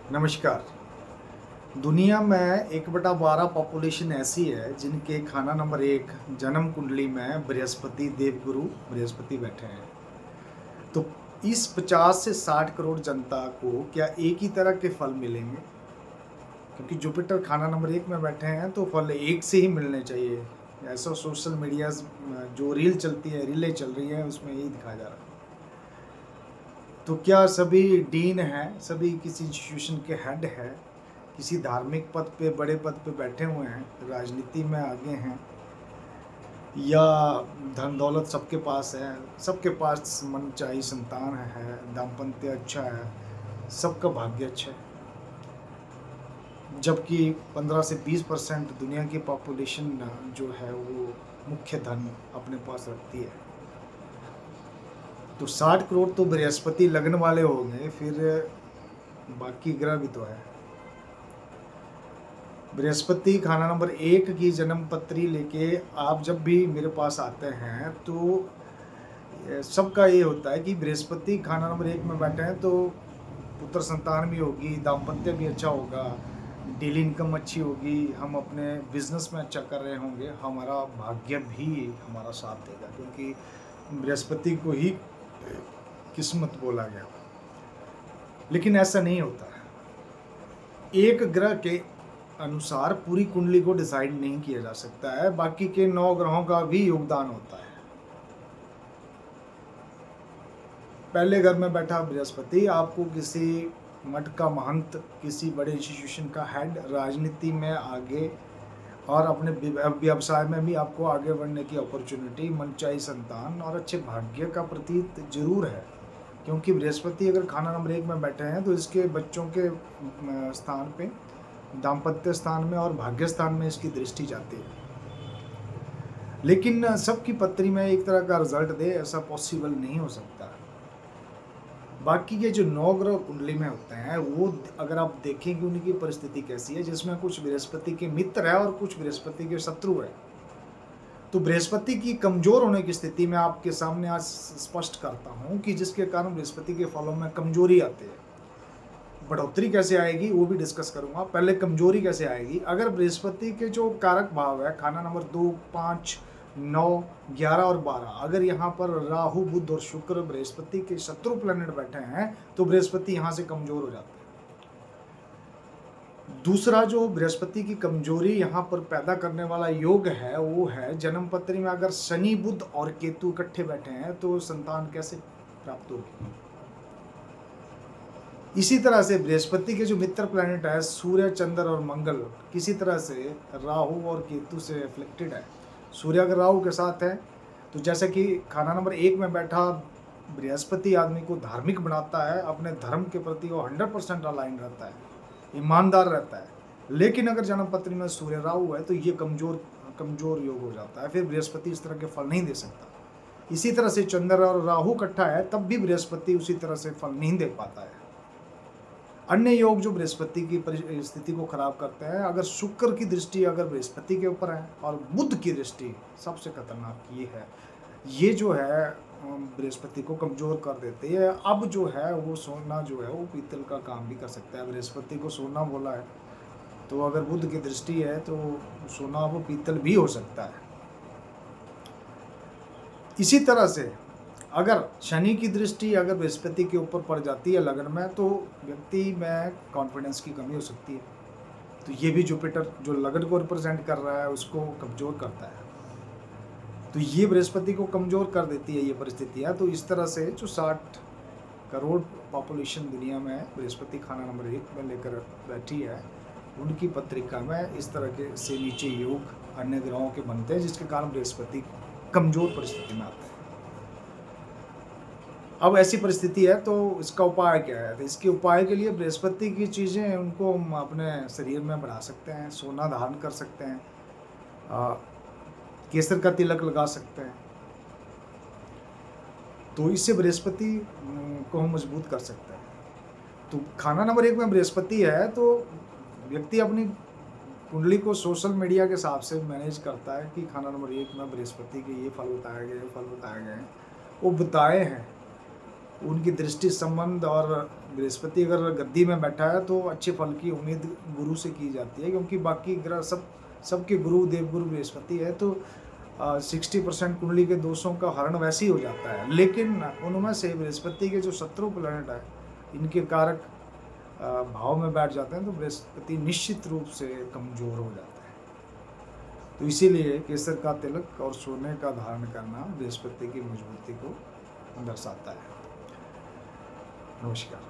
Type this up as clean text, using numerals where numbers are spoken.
नमस्कार। दुनिया में 1/12 पॉपुलेशन ऐसी है जिनके खाना नंबर 1 जन्म कुंडली में बृहस्पति देवगुरु बृहस्पति बैठे हैं। तो इस 50 से 60 करोड़ जनता को क्या एक ही तरह के फल मिलेंगे? क्योंकि जुपिटर खाना नंबर 1 में बैठे हैं तो फल एक से ही मिलने चाहिए। ऐसा सोशल मीडिया जो रील चलती है, रीलें चल रही हैं उसमें यही दिखाया जा रहा है। तो क्या सभी डीन हैं, सभी किसी इंस्टीट्यूशन के हेड हैं, किसी धार्मिक पद पे, बड़े पद पे बैठे हुए हैं, राजनीति में आगे हैं, या धन दौलत सबके पास है, सबके पास मनचाही संतान है, दाम्पत्य अच्छा है, सबका भाग्य अच्छा है। जबकि 15 से 20% दुनिया की पॉपुलेशन जो है वो मुख्य धन अपने पास रखती है। तो 60 करोड़ तो बृहस्पति लगन वाले होंगे, फिर बाकी ग्रह भी तो है। बृहस्पति खाना नंबर 1 की जन्म पत्री लेके आप जब भी मेरे पास आते हैं तो सबका ये होता है कि बृहस्पति खाना नंबर 1 में बैठे हैं तो पुत्र संतान भी होगी, दाम्पत्य भी अच्छा होगा, डेली इनकम अच्छी होगी, हम अपने बिजनेस में अच्छा कर रहे होंगे, हमारा भाग्य भी हमारा साथ देगा, क्योंकि बृहस्पति को ही किस्मत बोला गया। लेकिन ऐसा नहीं होता है। एक ग्रह के अनुसार पूरी कुंडली को डिसाइड नहीं किया जा सकता है, बाकी के 9 ग्रहों का भी योगदान होता है। पहले घर में बैठा बृहस्पति आपको किसी मठ का महंत, किसी बड़े इंस्टीट्यूशन का हेड, राजनीति में आगे और अपने व्यवसाय में भी आपको आगे बढ़ने की अपॉर्चुनिटी, मनचाही संतान और अच्छे भाग्य का प्रतीत जरूर है। क्योंकि बृहस्पति अगर खाना नंबर 1 में बैठे हैं तो इसके बच्चों के स्थान पे, दाम्पत्य स्थान में और भाग्य स्थान में इसकी दृष्टि जाती है। लेकिन सबकी पत्री में एक तरह का रिजल्ट दे, ऐसा पॉसिबल नहीं हो सकता। बाकी के जो 9 ग्रह कुंडली में होते हैं वो अगर आप देखें कि उनकी परिस्थिति कैसी है, जिसमें कुछ बृहस्पति के मित्र है और कुछ बृहस्पति के शत्रु है, तो बृहस्पति की कमजोर होने की स्थिति में आपके सामने आज स्पष्ट करता हूं कि जिसके कारण बृहस्पति के फलों में कमजोरी आती है। बढ़ोतरी कैसे आएगी वो भी डिस्कस करूंगा। पहले कमजोरी कैसे आएगी। अगर बृहस्पति के जो कारक भाव है खाना नंबर 2, 5, 9, 11 और 12, अगर यहाँ पर राहु, बुध और शुक्र बृहस्पति के शत्रु प्लैनेट बैठे हैं तो बृहस्पति यहाँ से कमजोर हो जाते हैं। दूसरा जो बृहस्पति की कमजोरी यहाँ पर पैदा करने वाला योग है वो है जन्म पत्री में अगर शनि, बुध और केतु इकट्ठे बैठे हैं तो संतान कैसे प्राप्त होगी। इसी तरह से बृहस्पति के जो मित्र प्लैनेट है सूर्य, चंद्र और मंगल किसी तरह से राहु और केतु से अफेक्टेड है। सूर्य अगर राहु के साथ है तो जैसे कि खाना नंबर 1 में बैठा बृहस्पति आदमी को धार्मिक बनाता है, अपने धर्म के प्रति वो 100% अलाइन रहता है, ईमानदार रहता है। लेकिन अगर जन्म पत्री में सूर्य राहु है तो ये कमजोर योग हो जाता है, फिर बृहस्पति इस तरह के फल नहीं दे सकता। इसी तरह से चंद्र और राहु इकट्ठा है तब भी बृहस्पति उसी तरह से फल नहीं दे पाता है। अन्य योग जो बृहस्पति की स्थिति को खराब करते हैं, अगर शुक्र की दृष्टि अगर बृहस्पति के ऊपर है और बुध की दृष्टि सबसे खतरनाक ये है, ये जो है बृहस्पति को कमजोर कर देती है। अब जो है वो सोना जो है वो पीतल का काम भी कर सकता है। बृहस्पति को सोना बोला है तो अगर बुध की दृष्टि है तो सोना वो पीतल भी हो सकता है। इसी तरह से अगर शनि की दृष्टि अगर बृहस्पति के ऊपर पड़ जाती है लगन में तो व्यक्ति में कॉन्फिडेंस की कमी हो सकती है। तो ये भी जुपिटर जो लगन को रिप्रेजेंट कर रहा है उसको कमज़ोर करता है, तो ये बृहस्पति को कमज़ोर कर देती है ये परिस्थितियाँ। तो इस तरह से जो 60 करोड़ पॉपुलेशन दुनिया में बृहस्पति खाना नंबर 1 में लेकर बैठी है, उनकी पत्रिका में इस तरह के से नीचे योग अन्य ग्रहों के बनते हैं जिसके कारण बृहस्पति कमज़ोर परिस्थिति में आता है। अब ऐसी परिस्थिति है तो इसका उपाय क्या है। तो इसके उपाय के लिए बृहस्पति की चीज़ें उनको हम अपने शरीर में बढ़ा सकते हैं, सोना धारण कर सकते हैं, केसर का तिलक लगा सकते हैं, तो इससे बृहस्पति को हम मजबूत कर सकते हैं। तो खाना नंबर 1 में बृहस्पति है तो व्यक्ति अपनी कुंडली को सोशल मीडिया के हिसाब से मैनेज करता है कि खाना नंबर 1 में बृहस्पति के ये फल बताए गए, फल बताए गए हैं, वो बताए हैं, उनकी दृष्टि संबंध और बृहस्पति अगर गद्दी में बैठा है तो अच्छे फल की उम्मीद गुरु से की जाती है, क्योंकि बाकी ग्रह सबके गुरु देवगुरु बृहस्पति है, तो 60% कुंडली के दोषों का हरण वैसे ही हो जाता है। लेकिन उनमें से बृहस्पति के जो शत्रु प्लैनेट है, इनके कारक भाव में बैठ जाते हैं, तो बृहस्पति निश्चित रूप से कमजोर हो जाता है। तो इसीलिए केसर का तिलक और सोने का धारण करना बृहस्पति की मजबूती को दर्शाता है। नमस्कार।